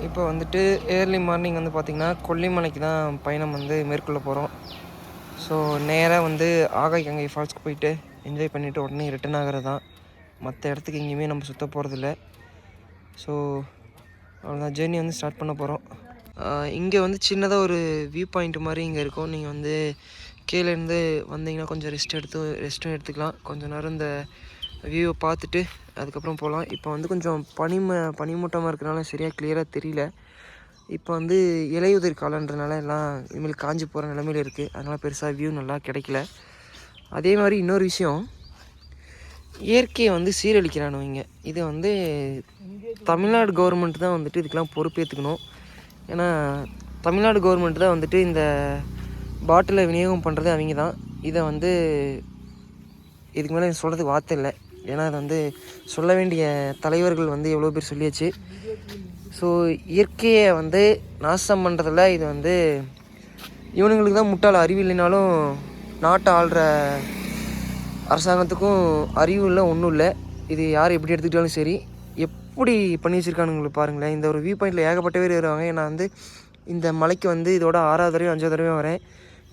இப்போ வந்துட்டு early morning வந்து பார்த்திங்கன்னா கொல்லிமலைக்கு தான் பயணம் வந்து மேற்கொள்ள போகிறோம். ஸோ நேராக வந்து ஆகாய் கங்கை ஃபால்ஸ்க்கு போயிட்டு என்ஜாய் பண்ணிவிட்டு உடனே ரிட்டன் ஆகிறது தான். மற்ற இடத்துக்கு எங்கேயுமே நம்ம சுற்ற போகிறதில்ல. ஸோ அவ்வளோதான், ஜேர்னி வந்து ஸ்டார்ட் பண்ண போகிறோம். இங்கே வந்து சின்னதாக ஒரு வியூ பாயிண்ட் மாதிரி இங்கே இருக்கும். நீங்கள் வந்து கீழேருந்து வந்தீங்கன்னா கொஞ்சம் ரெஸ்ட்டும் எடுத்துக்கலாம். கொஞ்சம் நேரம் இந்த வியூவை பார்த்துட்டு அதுக்கப்புறம் போகலாம். இப்போ வந்து கொஞ்சம் பனிமூட்டமாக இருக்கிறனால சரியாக கிளியராக தெரியல. இப்போ வந்து இலையுதிர் காலன்றனால எல்லாம் இனிமேல் காஞ்சி போகிற நிலமையில் இருக்குது. அதனால் பெருசாக வியூ நல்லா கிடைக்கல. அதே மாதிரி இன்னொரு விஷயம், இயற்கையை வந்து சீரழிக்கிறானுவீங்க. இது வந்து தமிழ்நாடு கவர்மெண்ட் தான் வந்துட்டு இதுக்கெலாம் பொறுப்பேற்றுக்கணும். ஏன்னா தமிழ்நாடு கவர்மெண்ட் தான் வந்துட்டு இந்த பாட்டிலை விநியோகம் பண்ணுறது அவங்க தான். இதை வந்து இதுக்கு மேலே சொல்கிறதுக்கு வார்த்தை இல்லை. ஏன்னா அது வந்து சொல்ல வேண்டிய தலைவர்கள் வந்து எவ்வளோ பேர் சொல்லியாச்சு. ஸோ இயற்கையை வந்து நாசம் பண்ணுறதில்ல. இது வந்து இவனுங்களுக்கு தான் முட்டாள், அறிவு இல்லைனாலும் நாட்டை ஆள்ற அரசாங்கத்துக்கும் அறிவு இல்லை, ஒன்றும் இல்லை. இது யார் எப்படி எடுத்துக்கிட்டாலும் சரி, எப்படி பண்ணி வச்சுருக்கானுங்களுக்கு பாருங்களேன். இந்த ஒரு வியூ பாயிண்டில் ஏகப்பட்ட பேர் வருவாங்க. நான் வந்து இந்த மலைக்கு வந்து இதோட 6வது தடவை 5வது தடவை வரேன்.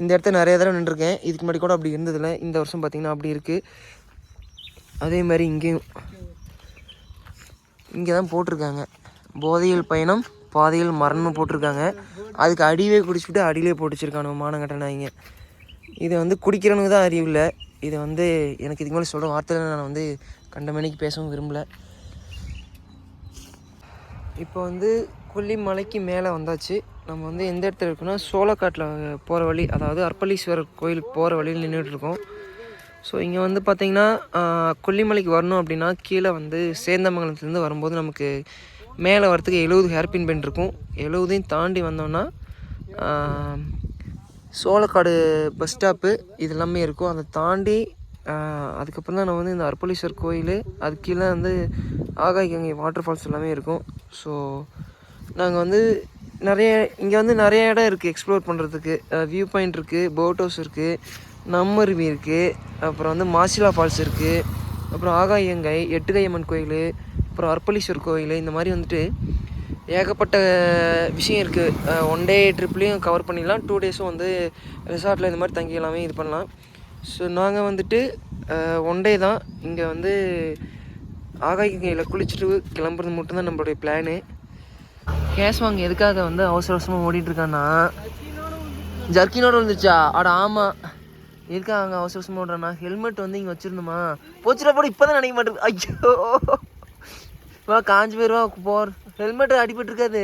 இந்த இடத்த நிறைய தடவை நின்றுருக்கேன். இதுக்கு முன்னாடி கூட அப்படி இருந்ததில்லை. இந்த வருஷம் பார்த்திங்கன்னா அப்படி இருக்குது. அதே மாதிரி இங்கேயும் இங்கே தான் போட்டிருக்காங்க, போதையில் பயணம் பாதையில் மரணம் போட்டிருக்காங்க. அதுக்கு அடிவே குடிச்சுட்டு அடியிலே போட்டுச்சிருக்கானு மானங்கட்டனாங்க. இதை வந்து குடிக்கிறவனுக்கு தான் அறிவு இல்லை. இதை வந்து எனக்கு இதுக்கு மேலே சொல்கிற வார்த்தையில் நான் வந்து கண்டமணிக்கு பேசவும் விரும்பலை. இப்போ வந்து கொல்லிமலைக்கு மேலே வந்தாச்சு. நம்ம வந்து எந்த இடத்துல இருக்குன்னா சோளக்காட்டில் போகிற வழி, அதாவது அர்ப்பளீஸ்வரர் கோயிலுக்கு போகிற வழியில் நின்றுட்டுருக்கோம். ஸோ இங்கே வந்து பார்த்திங்கன்னா கொல்லிமலைக்கு வரணும் அப்படின்னா கீழே வந்து சேந்தமங்கலத்துலேருந்து வரும்போது நமக்கு மேலே வரத்துக்கு 70 ஹேர்பின் பெண்ட் இருக்கும். 70ஐயும் தாண்டி வந்தோன்னா சோளக்காடு பஸ் ஸ்டாப்பு இது எல்லாமே இருக்கும். அதை தாண்டி அதுக்கப்புறம் தான் நம்ம வந்து இந்த அர்ப்பளீஸ்வரர் கோயில், அது கீழே வந்து ஆகாய் கங்கை வாட்டர் ஃபால்ஸ் எல்லாமே இருக்கும். ஸோ நாங்கள் வந்து இங்கே வந்து நிறைய இடம் இருக்குது எக்ஸ்ப்ளோர் பண்ணுறதுக்கு. வியூ பாயிண்ட் இருக்குது, போட் ஹவுஸ் இருக்குது, நம்மருவி இருக்குது, அப்புறம் வந்து மாசிலா ஃபால்ஸ் இருக்குது, அப்புறம் ஆகாயங்கை, எட்டுகையம்மன் கோயில், அப்புறம் அர்ப்பளீஸ்வரர் கோயில், இந்த மாதிரி வந்துட்டு ஏகப்பட்ட விஷயம் இருக்குது. 1 டே ட்ரிப்லேயும் கவர் பண்ணிடலாம். 2 டேஸும் வந்து ரிசார்ட்டில் இந்த மாதிரி தங்கி எல்லாமே இது பண்ணலாம். ஸோ நாங்கள் வந்துட்டு 1 டே தான். இங்கே வந்து ஆகாயங்கையில் குளிச்சுட்டு கிளம்புறது மட்டும்தான் நம்மளுடைய பிளானு. கேஷ் வாங்க எதுக்காக வந்து அவசர அவசரமாக ஓடிட்டுருக்கான்னா, ஜர்க்கினோடு வந்துருச்சா? அட ஆமாம், எதுக்காக அங்கே அவசர அவசரமாக ஓடுறான்னா, ஹெல்மெட் வந்து இங்கே வச்சுருந்தோமா, போச்சுடா போட இப்போ தான் நினைக்க மாட்டேங்குது. ஐயோ வா, காஞ்சி போயிடுவா போகிற. ஹெல்மெட்டு அடிபட்டுருக்காது,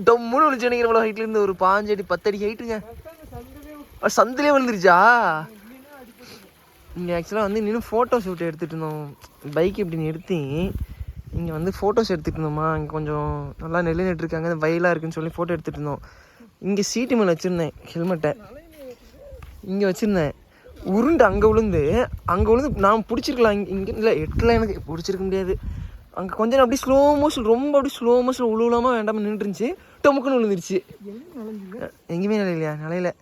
டம்முன்னு விழிச்சு நினைக்கிறவளோ ஹைட்லேருந்து ஒரு 5 அடி 10 அடி ஹைட்டுங்க. சந்திலே விழுந்துருச்சா? இங்கே ஆக்சுவலாக வந்து இன்னும் ஃபோட்டோ ஷூட் எடுத்துகிட்டு இருந்தோம். பைக் இப்படி நிறுத்தி இங்கே வந்து ஃபோட்டோஸ் எடுத்துகிட்டு இருந்தோமா. இங்கே கொஞ்சம் நல்லா நெல் நட்டுருக்காங்க, வயலாக இருக்குன்னு சொல்லி ஃபோட்டோ எடுத்துகிட்டு இருந்தோம். இங்கே சீட்டு மேலே வச்சுருந்தேன் ஹெல்மெட்டை, இங்கே வச்சுருந்தேன். உருண்டு அங்கே விழுந்து நான் பிடிச்சிருக்கலாம். இங்கே இல்லை, எட்டெலாம் எனக்கு பிடிச்சிருக்க முடியாது. அங்கே கொஞ்சம் அப்படியே ஸ்லோ மோஷன், ரொம்ப அப்படியே ஸ்லோ மோஷன் உழுவலாமா வேண்டாமல் நின்றுருந்துச்சு. டொமுக்குன்னு விழுந்துருச்சு. எங்கேயுமே நிலையிலையா? நிலையில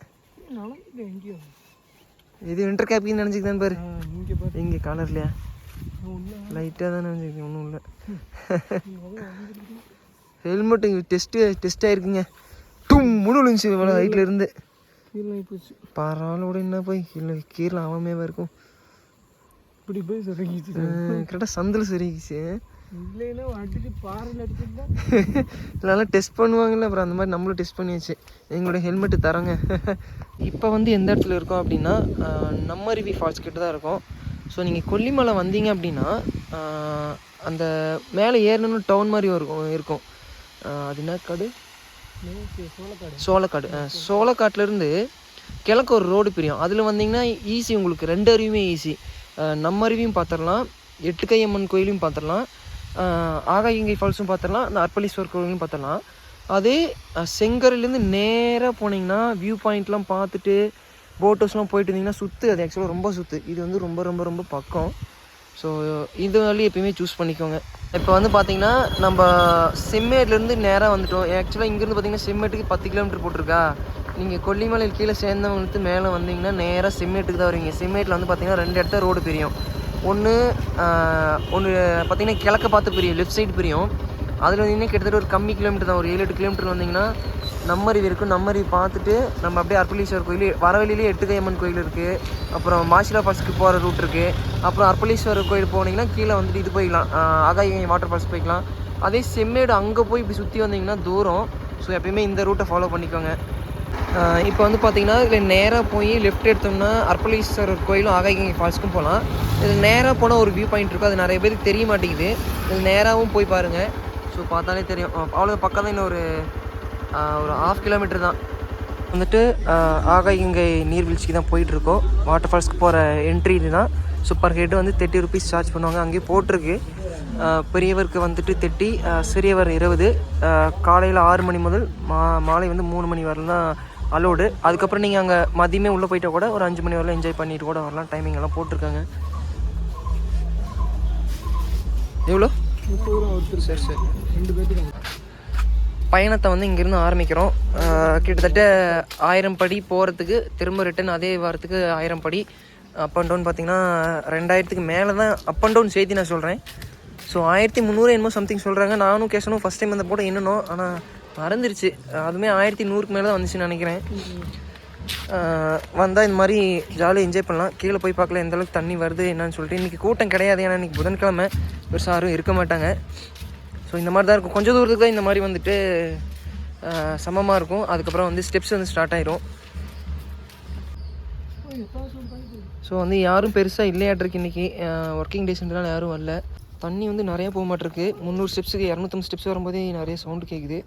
இது வின்டர் கேப்பின்னு நினச்சிக்கிதான் பாரு. இங்கே காலர் இல்லையா? லைட்டாக தான் நினச்சிருக்கேன், ஒன்றும் இல்லை. ஹெல்மெட்டு இங்கே டெஸ்ட் ஆகிருக்குங்க. டம்முன்னு விழுந்துச்சு இவ்வளோ ஹைட்டில் இருந்து. பரவாயில்ல என்ன போய் இல்லை கீழே அவமே இருக்கும். இப்படி போய் சரிக்கிச்சு, கரெக்டாக சந்தில் சரிக்கிச்சு. இதெல்லாம் டெஸ்ட் பண்ணுவாங்கல்ல, அப்புறம் அந்த மாதிரி நம்மளும் டெஸ்ட் பண்ணியாச்சு. எங்களோட ஹெல்மெட்டு தரோங்க. இப்போ வந்து எந்த இடத்துல இருக்கோம் அப்படின்னா நம்மருவி ஃபால்ஸ் கிட்ட தான் இருக்கோம். ஸோ நீங்கள் கொல்லிமலை வந்தீங்க அப்படின்னா அந்த மேலே ஏறணும்னு டவுன் மாதிரி இருக்கும். அது என்ன காடு? சோளக்காடு. சோளக்காட்டிலேருந்து கிழக்கு ஒரு ரோடு பிரியும். அதில் வந்தீங்கன்னா ஈஸி, உங்களுக்கு 2 அருவியுமே ஈஸி. நம்ம அருவியும் பார்த்துடலாம், எட்டுக்கையம்மன் கோயிலையும் பார்த்துடலாம், ஆகாயங்கை ஃபால்ஸும் பார்த்துடலாம், அந்த அர்ப்பளீஸ்வரர் கோயிலையும் பார்த்துடலாம். அதே செங்கரையிலேருந்து நேராக போனீங்கன்னா வியூ பாயிண்ட்லாம் பார்த்துட்டு போட் ஹவுஸ்லாம் போயிட்டு இருந்தீங்கன்னா சுற்று, அது ஆக்சுவலாக ரொம்ப சுற்று. இது வந்து ரொம்ப ரொம்ப ரொம்ப பக்கம். ஸோ இது வழி எப்பயுமே சூஸ் பண்ணிக்கோங்க. இப்போ வந்து பார்த்திங்கன்னா நம்ம செம்மேட்லேருந்து நேராக வந்துட்டோம். ஆக்சுவலாக இங்கேருந்து பார்த்திங்கன்னா செம்மேட்டுக்கு 10 கிலோமீட்டர் போட்டிருக்கா. நீங்கள் கொல்லிமலையில் கீழே சேர்ந்தவங்களுக்கு மேலே வந்தீங்கன்னா நேராக செம்மேட்டுக்கு தான் வருவீங்க. செம்மேட்டில் வந்து பார்த்திங்கன்னா 2 இடத்துல ரோடு பிரியும். ஒன்று பார்த்திங்கன்னா கிழக்க பார்த்து பிரியும், லெஃப்ட் சைடு பிரியும். அதில் வந்தீங்கன்னா கிட்டத்தட்ட ஒரு கம்மி கிலோமீட்டர் தான், ஒரு 7-8 கிலோமீட்டர் வந்தீங்கன்னா நம்மருவி இருக்கும். நம்மருவி பார்த்துட்டு நம்ம அப்படியே அர்ப்பளீஸ்வரர் கோயில், வர வழியிலேயே எட்டுக்கையம்மன் கோயில் இருக்குது, அப்புறம் மாசிலா ஃபால்ஸ்க்கு போகிற ரூட் இருக்குது. அப்புறம் அர்ப்பளீஸ்வரர் கோயில் போனீங்கன்னா கீழே வந்துட்டு இது போய்க்கலாம், ஆகாய வாட்டர் ஃபால்ஸ் போய்க்கலாம். அதே செம்மேடு அங்கே போய் இப்படி சுற்றி வந்தீங்கன்னா தூரம். ஸோ எப்பயுமே இந்த ரூட்டை ஃபாலோ பண்ணிக்கோங்க. இப்போ வந்து பார்த்திங்கன்னா இதில் நேராக போய் லெஃப்ட் எடுத்தோம்னா அர்ப்பளீஸ்வரர் கோயிலும் ஆகாய ஃபால்ஸ்க்கும் போகலாம். இதில் நேராக போனால் ஒரு வியூ பாயிண்ட் இருக்கும், அது நிறைய பேருக்கு தெரிய மாட்டேங்குது. இது நேராகவும் போய் பாருங்கள். ஸோ பார்த்தாலே தெரியும். அவ்வளோ பக்கம் தான், இன்னும் ஒரு 1/2 கிலோமீட்டர் தான் வந்துட்டு ஆகாயங்கை நீர்வீழ்ச்சிக்கு தான் போயிட்டுருக்கோம். வாட்டர் ஃபால்ஸ்க்கு போகிற என்ட்ரி தான். சூப்பர் ஹெட்டு வந்து 30 ருபீஸ் சார்ஜ் பண்ணுவாங்க. அங்கேயே போட்டிருக்கு. பெரியவருக்கு வந்துட்டு 30, சிறியவர் 20. காலையில் 6 மணி முதல் மாலை வந்து 3 மணி வரலாம் தான் அலோடு. அதுக்கப்புறம் நீங்கள் அங்கே மதியமே உள்ளே போயிட்டால் கூட ஒரு 5 மணி வரலாம் என்ஜாய் பண்ணிட்டு கூட வரலாம். டைமிங் எல்லாம் போட்டிருக்காங்க. எவ்வளோ? 30 ரூபா ஒருத்தர். சரி சரி, 2 பேருக்கு. பயணத்தை வந்து இங்கேருந்து ஆரம்பிக்கிறோம். கிட்டத்தட்ட 1000 படி போகிறதுக்கு, திரும்ப ரிட்டன் அதே வாரத்துக்கு 1000 படி. அப் அண்ட் டவுன் பார்த்திங்கன்னா 2000க்கு மேலே தான் அப் அண்ட் டவுன் சேர்த்து நான் சொல்கிறேன். ஸோ 1300 என்னமோ சம்திங் சொல்கிறாங்க. நானும் கேஷனும் ஃபஸ்ட் டைம் அந்த போட என்னன்னோ, ஆனால் மறந்துருச்சு. அதுவுமே 1100க்கு மேலே தான் வந்துச்சுன்னு நினைக்கிறேன். வந்தால் இந்த மாதிரி ஜாலியாக என்ஜாய் பண்ணலாம். கீழே போய் பார்க்கலாம் எந்தளவுக்கு தண்ணி வருது என்னன்னு சொல்லிட்டு. இன்றைக்கி கூட்டம் கிடையாது, ஏன்னா இன்றைக்கி புதன்கிழமை, பெருசாக யாரும் இருக்க மாட்டாங்க. ஸோ இந்த மாதிரி தான் இருக்கும். கொஞ்சம் தூரத்துக்கு தான் இந்த மாதிரி வந்துட்டு சமமாக இருக்கும். அதுக்கப்புறம் வந்து ஸ்டெப்ஸ் வந்து ஸ்டார்ட் ஆயிரும். ஸோ வந்து யாரும் பெருசாக இல்லையாட்டிருக்கு இன்றைக்கி. ஒர்க்கிங் டேஸ்ன்றனால யாரும் வரல. தண்ணி வந்து நிறையா போக மாட்டிருக்கு. 300 ஸ்டெப்ஸுக்கு 250 ஸ்டெப்ஸ் வரும்போதே நிறைய சவுண்டு கேட்குது.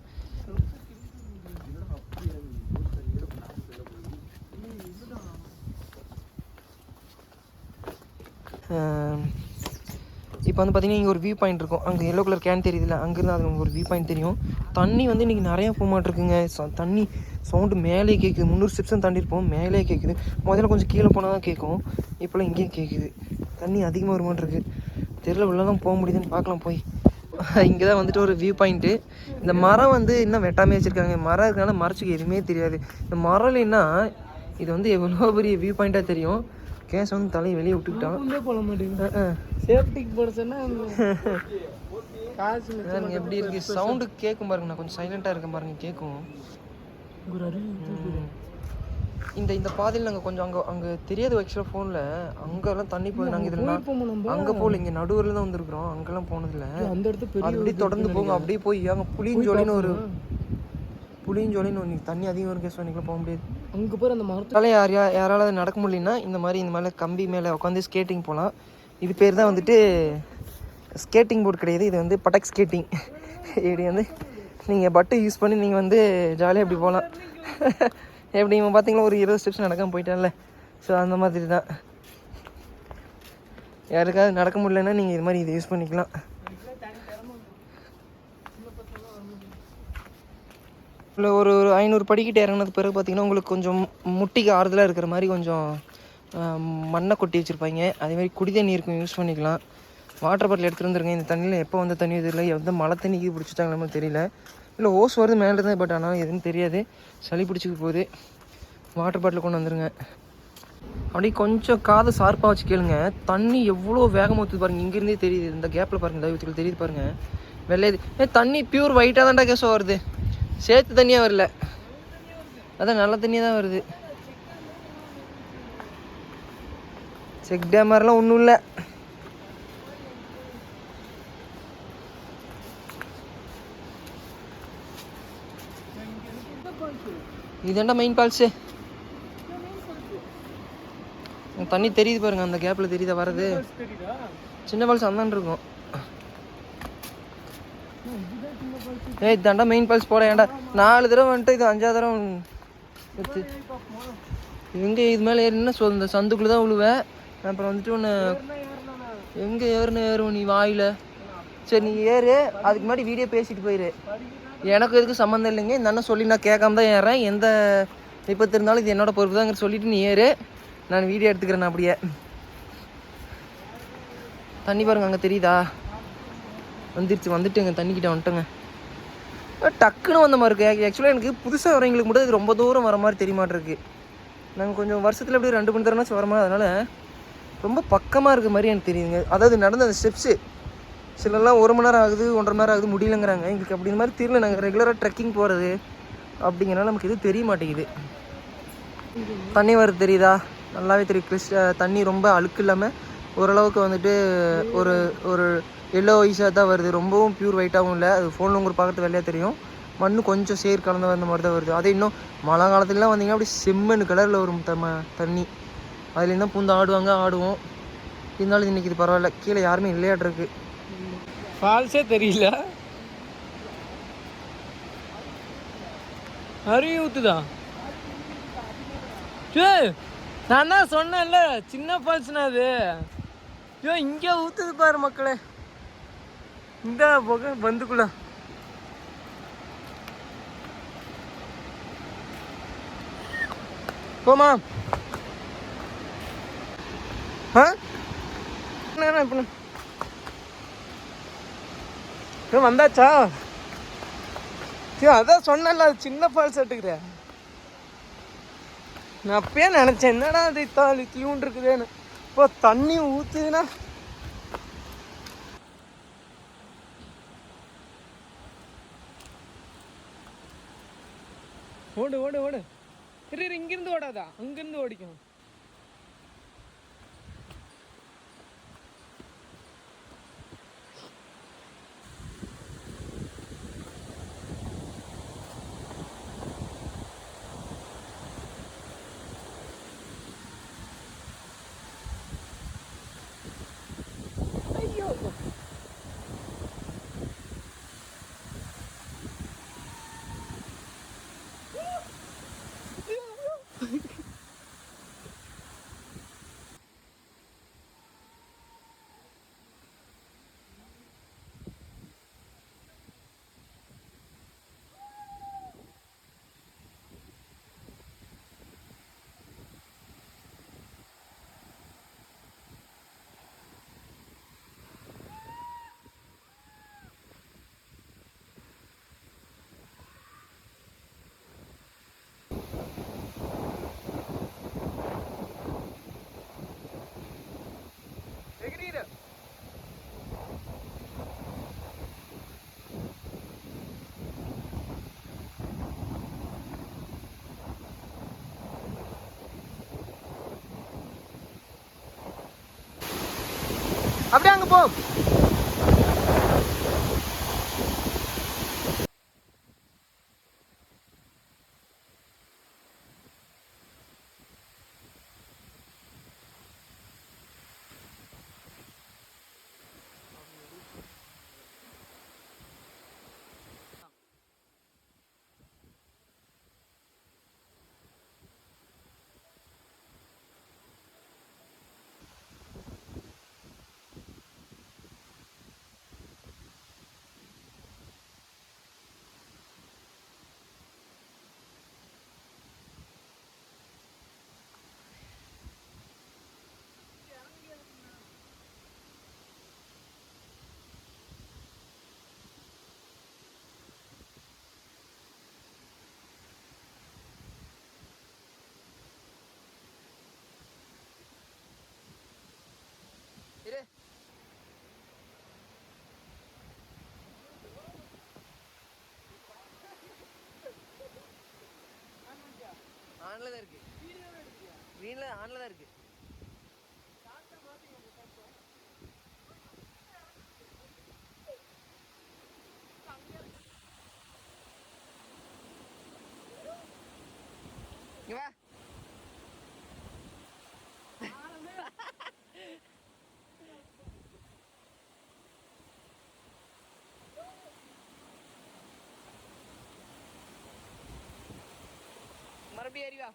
இப்போ வந்து பார்த்திங்கன்னா இங்கே ஒரு வியூ பாயிண்ட் இருக்கும். அங்கே எல்லோ கலர் கேன் தெரியுதுல்ல, அங்கேருந்து அது ஒரு வியூ பாயிண்ட் தெரியும். தண்ணி வந்து இன்றைக்கி நிறையா போக மாட்டிருக்குங்க. தண்ணி சவுண்டு மேலே கேட்குது. 300 ஸ்டெப்ஸும் தாண்டிருப்போம், மேலே கேட்குது. முதல்ல கொஞ்சம் கீழே போனால் தான் கேட்கும், இப்போலாம் இங்கேயும் கேட்குது. தண்ணி அதிகமாக வருமாட்டிருக்கு. தெருவில் உள்ளதான் போக முடியுதுன்னு பார்க்கலாம் போய். இங்கே தான் வந்துட்டு ஒரு வியூ பாயிண்ட்டு. இந்த மரம் வந்து இன்னும் வெட்டாமே வச்சுருக்காங்க. மரம் இருக்கனால மரத்துக்கு எதுவுமே தெரியாது. இந்த மரம் இல்லைன்னா இது வந்து எவ்வளோ பெரிய வியூ பாயிண்ட்டாக தெரியும். கேஸ் வந்து தலையை வெளியே விட்டுக்கிட்டான். போட மாட்டேங்குது. சேஃப்டிக்கு போட சொன்னால் எப்படி இருக்குது சவுண்டு கேட்கும் பாருங்க. நான் கொஞ்சம் சைலண்ட்டாக இருக்கேன் பாருங்க, கேட்கும். இந்த பாதையில் நாங்கள் கொஞ்சம் அங்கே தெரியாது ஆக்சுவலாக ஃபோனில். அங்கெல்லாம் தண்ணி போய் நாங்கள் இதில் அங்கே போகல, இங்கே நடுவில் தான் வந்துருக்குறோம். அங்கெல்லாம் போனதில்லை. அந்த இடத்துல அப்படியே தொடர்ந்து போங்க. அப்படியே போய் அங்கே புளியஞ்சோலின்னு ஒன்று தண்ணி அதிகம் ஒரு கேஸ் பண்ணிக்கலாம், போக முடியாது. அங்கே போய் அந்த மரத்தால் யாரால நடக்க முடியலன்னா இந்த மாதிரி கம்பி மேலே உட்காந்து ஸ்கேட்டிங் போகலாம். இது பேர் தான் வந்துட்டு ஸ்கேட்டிங் போர்டு கிடையாது, இது வந்து பட்டக் ஸ்கேட்டிங். இப்படி வந்து நீங்கள் பட்டு யூஸ் பண்ணி நீங்கள் வந்து ஜாலியாக இப்படி போகலாம். எப்படி இவன் பார்த்தீங்களா ஒரு 20 ஸ்டெப்ஸ் நடக்காமல் போயிட்டான்ல. ஸோ அந்த மாதிரி தான். யாருக்காவது நடக்க முடியலன்னா நீங்கள் இது மாதிரி இதை யூஸ் பண்ணிக்கலாம். இல்லை ஒரு 500 படிக்கிட்டு இறங்கினது பிறகு பார்த்திங்கன்னா உங்களுக்கு கொஞ்சம் முட்டிக்கு ஆறுதலாக இருக்கிற மாதிரி கொஞ்சம் மண்ணை கொட்டி வச்சுருப்பாங்க. அதேமாதிரி குடி தண்ணி இருக்கும், யூஸ் பண்ணிக்கலாம். வாட்டர் பாட்டில் எடுத்துகிட்டு வந்துருங்க. இந்த தண்ணியில் எப்போ வந்த தண்ணி தெரியல, எந்த மழை தண்ணிக்கு பிடிச்சிட்டாங்களோ தெரியல. இல்லை ஓஸ் வருது மேலே தான், பட் ஆனால் எதுவும் தெரியாது. சளி பிடிச்சிக்க போகுது. வாட்டர் பாட்டில் கொண்டு வந்துருங்க. அப்படியே கொஞ்சம் காதை ஷார்ப்பாக வச்சு கேளுங்க. தண்ணி எவ்வளோ வேகமாக ஊற்றுது பாருங்கள். இங்கேருந்தே தெரியுது. இந்த கேப்பில் பாருங்கள், தயவுத்துக்கள் தெரியுது பாருங்கள், வெள்ளையுது. தண்ணி பியூர் ஒயிட்டாக தான்டா கேஸோ வருது, சேர்த்து தண்ணியாக வரல. அதான் நல்ல தண்ணியாக தான் வருது. செக் டேம் மாதிரிலாம் ஒன்றும் இல்லை. இதுதான்டா மெயின் ஃபால்ஸு. தண்ணி தெரியுது பாருங்க, அந்த கேப்பில் தெரியுதா வர்றது. சின்ன ஃபால்ஸ் அந்தாண்டு இருக்கும். இதாண்டா மெயின் ஃபால்ஸ். போட ஏன்டா 4 தடவை வந்துட்டு இது 5ஆவது தடவை எங்கே இது மேலே ஏறினா இந்த சந்துக்குள்ளே தான் விழுவேன். அப்புறம் வந்துட்டு ஒன்று எங்கே ஏறும் நீ வாயில். சரி நீ ஏறு, அதுக்கு முன்னாடி வீடியோ பேசிட்டு போயிரு. எனக்கு எதுக்கு சம்மந்தம் இல்லைங்க. இந்த அண்ணன் சொல்லி நான் கேட்காம தான் ஏறேன். எந்த விபத்து இருந்தாலும் இது என்னோட பொறுப்பு தாங்கிற சொல்லிவிட்டு நீ ஏறு, நான் வீடியோ எடுத்துக்கிறேன். அப்படியே தண்ணி பாருங்க, அங்கே தெரியுதா வந்துட்டுங்க, தண்ணிக்கிட்ட வந்துட்டுங்க. டக்குன்னு வந்த மாதிரி இருக்குது. ஆக்சுவலாக எனக்கு புதுசாக வரவங்களுக்கு மட்டும் இது ரொம்ப தூரம் வர மாதிரி தெரிய மாட்டிருக்கு. நாங்கள் கொஞ்சம் வருஷத்தில் எப்படி 2 மணி நேரம்னாச்சும் வர மாதிரி, அதனால் ரொம்ப பக்கமாக இருக்க மாதிரி எனக்கு தெரியுதுங்க. அதாவது நடந்த அந்த சிலர்லாம் 1 மணி நேரம் ஆகுது 1.5 மணி நேரம் ஆகுது முடியலங்கிறாங்க. எங்களுக்கு அப்படி இந்த மாதிரி தெரியல. நாங்கள் ரெகுலராக ட்ரெக்கிங் போகிறது அப்படிங்கிறனால நமக்கு எதுவும் தெரிய மாட்டேங்குது. தண்ணி வருது தெரியுதா? நல்லாவே தெரியும். தண்ணி ரொம்ப அழுக்கு இல்லாமல் ஓரளவுக்கு வந்துட்டு ஒரு ஒரு எல்லோ வைஸாக தான் வருது. ரொம்பவும் ப்யூர் ஒயிட்டாகவும் இல்லை. அது ஃபோனில் உங்களுக்கு பார்க்குறது வெள்ளையாக தெரியும். மண் கொஞ்சம் சேர் கலந்த அந்த மாதிரி தான் வருது. அதே இன்னும் மழை காலத்துலலாம் வந்தீங்கன்னா அப்படி செம்மண் கலரில் வரும் தண்ணி. அதுலேருந்து தான் பூந்து ஆடுவோம். இருந்தாலும் இன்றைக்கி இது பரவாயில்ல. கீழே யாருமே இல்லையாட்ருக்கு. ஃபால்ஸே தெரியல. அருவி ஊற்றுதா? நான் தான் சொன்னேன்ல சின்ன ஃபால்ஸ்னா அது. இங்கே ஊற்றுது பாரு மக்களே. இந்த போக பந்துக்குள்ள போமா. வந்தாச்சா? அதான் சொன்னல அது சின்ன ஃபால்ஸ் எடுத்துக்கிறேன். நான் அப்பயே நினச்சேன் என்னடா அது தீவுன்னு இருக்குதுன்னு. இப்போ தண்ணி ஊற்றுதுன்னா ஓடு ஓடு ஓடு. இங்கிருந்து ஓடாதா, அங்கிருந்து ஓடிக்கும். அப்படியே அங்கே போ. ஆன்ல தான் இருக்கு. க்ரீன்ல ஆன்ல தான் இருக்கு. இங்க வா. மறுபடியும் ஏறி வா.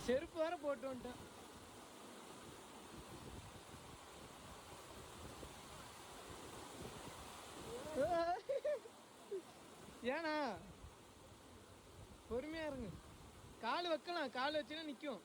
செருப்பு வேற போட்டு வந்துட்டேன். ஏனா பொறுமையா இருங்க. கால் வைக்கலாம், கால் வச்சுன்னா நிற்கும்.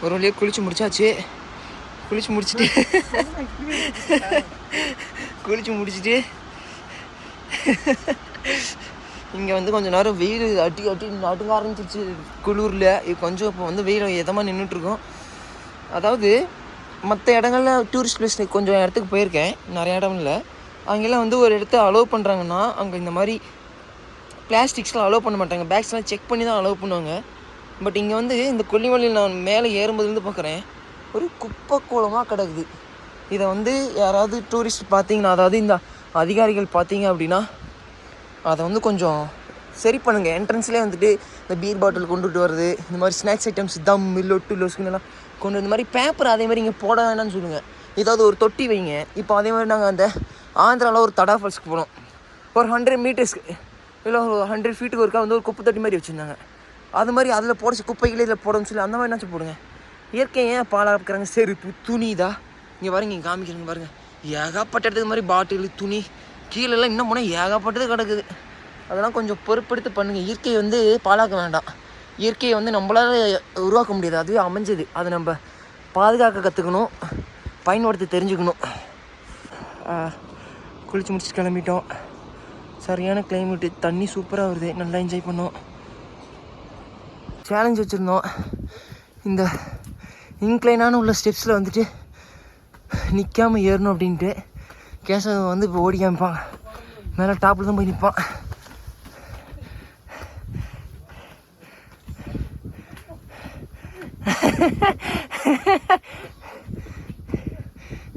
ஒரு வழியாக குளிச்சு முடிச்சாச்சு. குளிச்சு முடிச்சுட்டு இங்கே வந்து கொஞ்சம் நேரம் வெயில் அட்டி நடுங்க ஆரம்பிச்சிருச்சு குளூரில். கொஞ்சம் இப்போ வந்து வெயில் எதமாக நின்றுட்டுருக்கோம். அதாவது மற்ற இடங்களில் டூரிஸ்ட் பிளேஸ் கொஞ்சம் இடத்துக்கு போயிருக்கேன், நிறைய இடம் இல்லை. அங்கெல்லாம் வந்து ஒரு இடத்த அலோவ் பண்ணுறாங்கன்னா அங்கே இந்த மாதிரி பிளாஸ்டிக்ஸ்லாம் அலோவ் பண்ண மாட்டாங்க, பேக்ஸ்லாம் செக் பண்ணி தான் அலோவ் பண்ணுவாங்க. பட் இங்கே வந்து இந்த கொல்லிமலையில் நான் மேலே ஏறும்போதுலேருந்து பார்க்குறேன், ஒரு குப்பை கோலமாக கிடக்குது. இதை வந்து யாராவது டூரிஸ்ட் பார்த்தீங்கன்னா, அதாவது இந்த அதிகாரிகள் பார்த்தீங்க அப்படின்னா அதை வந்து கொஞ்சம் சரி பண்ணுங்கள். என்ட்ரன்ஸ்லேயே வந்துட்டு இந்த பீர் பாட்டில் கொண்டுட்டு வருது, இந்த மாதிரி ஸ்நாக்ஸ் ஐட்டம்ஸ் தம் லொட்டு லொஸ்குன்னெல்லாம் கொண்டு இந்த மாதிரி பேப்பர் அதே மாதிரி இங்கே போட வேணாம்னு சொல்லுங்கள். ஏதாவது ஒரு தொட்டி வைங்க. இப்போ அதே மாதிரி நாங்கள் அந்த ஆந்திராவில் ஒரு தடா ஃபால்ஸ்க்கு போனோம். ஒரு 100 மீட்டர்ஸ்க்கு இல்லை ஒரு 100 ஃபீட்டுக்கு ஒருக்கா வந்து ஒரு குப்பை தொட்டி மாதிரி வச்சுருந்தாங்க. அது மாதிரி அதில் போட குப்பைகளே இதில் போடணும்னு சொல்லி அந்த மாதிரி என்னாச்சும் போடுங்க. இயற்கை ஏன் பாலாக்குறாங்க? செருப்பு துணிதா இங்கே பாருங்க, இங்கே காமிக்கிறீங்க பாருங்கள், ஏகப்பட்ட இடத்துக்கு மாதிரி பாட்டில் துணி கீழெல்லாம் இன்னும் போனால் ஏகப்பட்டது கிடக்குது. அதெல்லாம் கொஞ்சம் பொறுப்படுத்தி பண்ணுங்கள். இயற்கையை வந்து பாழாக்க வேண்டாம். இயற்கையை வந்து நம்மளால் உருவாக்க முடியாது, அதுவே அமைஞ்சது. அதை நம்ம பாதுகாக்க கற்றுக்கணும், பயன்படுத்த தெரிஞ்சுக்கணும். குளிச்சு முடிச்சுட்டு கிளம்பிட்டோம். சரியான கிளைமேட்டு, தண்ணி சூப்பராக வருது, நல்லா என்ஜாய் பண்ணோம். சேலஞ்ச் வச்சுருந்தோம், இந்த இன்க்ளைனான உள்ள ஸ்டெப்ஸில் வந்துட்டு நிற்காமல் ஏறணும் அப்படின்ட்டு. கேசவ வந்து இப்போ ஓடி காமிப்பான், மேலே டாப்பில் தான் போய் நிற்பான்.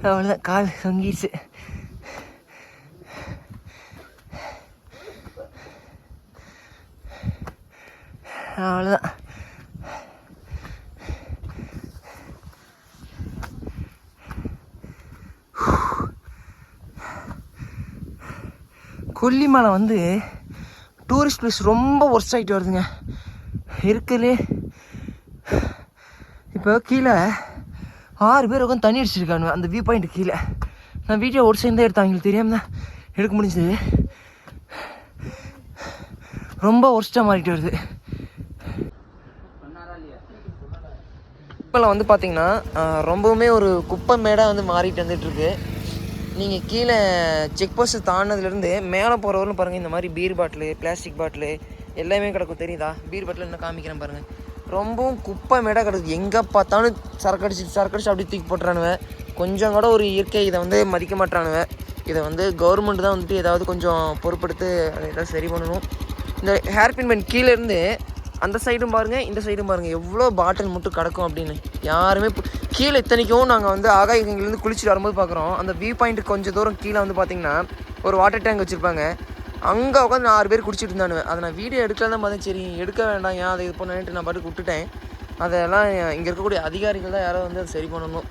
அவ்வளோதான், கால் சொங்கிடுச்சு. அவ்வளோதான். கொல்லிமலை வந்து டூரிஸ்ட் பிளேஸ் ரொம்ப ஒர்ஸ்ட் ஆகிட்டு வருதுங்க இருக்குதுலே. இப்போ கீழே 6 பேர் உட்காந்து தண்ணி அடிச்சிருக்கானுங்க அந்த வியூ பாயிண்ட்டு கீழே. நான் வீடியோ ஒரு சைடு தான் எடுத்தேன், அவங்களுக்கு தெரியாமல் தான் எடுக்க முடிஞ்சது. ரொம்ப ஒர்ஸ்ட்டாக மாறிட்டு வருது. இப்போலாம் வந்து பார்த்திங்கன்னா ரொம்பவுமே ஒரு குப்பை மேடாக வந்து மாறிட்டு வந்துட்டுருக்கு. நீங்கள் கீழே செக் போஸ்ட்டு தாண்டினதுலேருந்து மேலே போகிறவர்களும் பாருங்கள், இந்த மாதிரி பீர் பாட்டிலு பிளாஸ்டிக் பாட்டிலு எல்லாமே கிடக்கும், தெரியுதா? பீர் பாட்டில் என்ன காமிக்கிறேன் பாருங்கள், ரொம்பவும் குப்பை மேடாக கிடக்குது. எங்கே பார்த்தாலும் சரக்கடிச்சு அப்படி தூக்கி போட்டுறானுவ. கொஞ்சம் கூட ஒரு இயற்கை இதை வந்து மதிக்க மாட்டானுவ. இதை வந்து கவர்மெண்ட் தான் வந்துட்டு ஏதாவது கொஞ்சம் பொறுப்படுத்து அதை ஏதாவது சரி பண்ணணும். இந்த ஹேர்பின் பென் கீழேருந்து அந்த சைடும் பாருங்கள், இந்த சைடும் பாருங்கள், எவ்வளோ பாட்டில் மட்டும் கிடக்கும் அப்படின்னு. யாருமே கீழே இத்தனைக்கும் நாங்கள் வந்து ஆகாயங்கள்லேருந்து குளிச்சுட்டு வரும்போது பார்க்குறோம், அந்த வியூ பாயிண்ட்டு கொஞ்சம் தூரம் கீழே வந்து பார்த்திங்கன்னா ஒரு வாட்டர் டேங்க் வச்சுருப்பாங்க. அங்கே உட்காந்து 6 பேர் குடிச்சிட்டு இருந்தானுவேன். அதை நான் வீடியோ எடுக்கலாம் தான் பார்த்தேன், சரி எடுக்க வேண்டாம் ஏன் அதை இது பண்ணேன்ட்டு நான் பாட்டுக்கு விட்டுட்டேன். அதெல்லாம் இங்கே இருக்கக்கூடிய அதிகாரிகள் தான் யாரோ வந்து அதை சரி பண்ணணும்.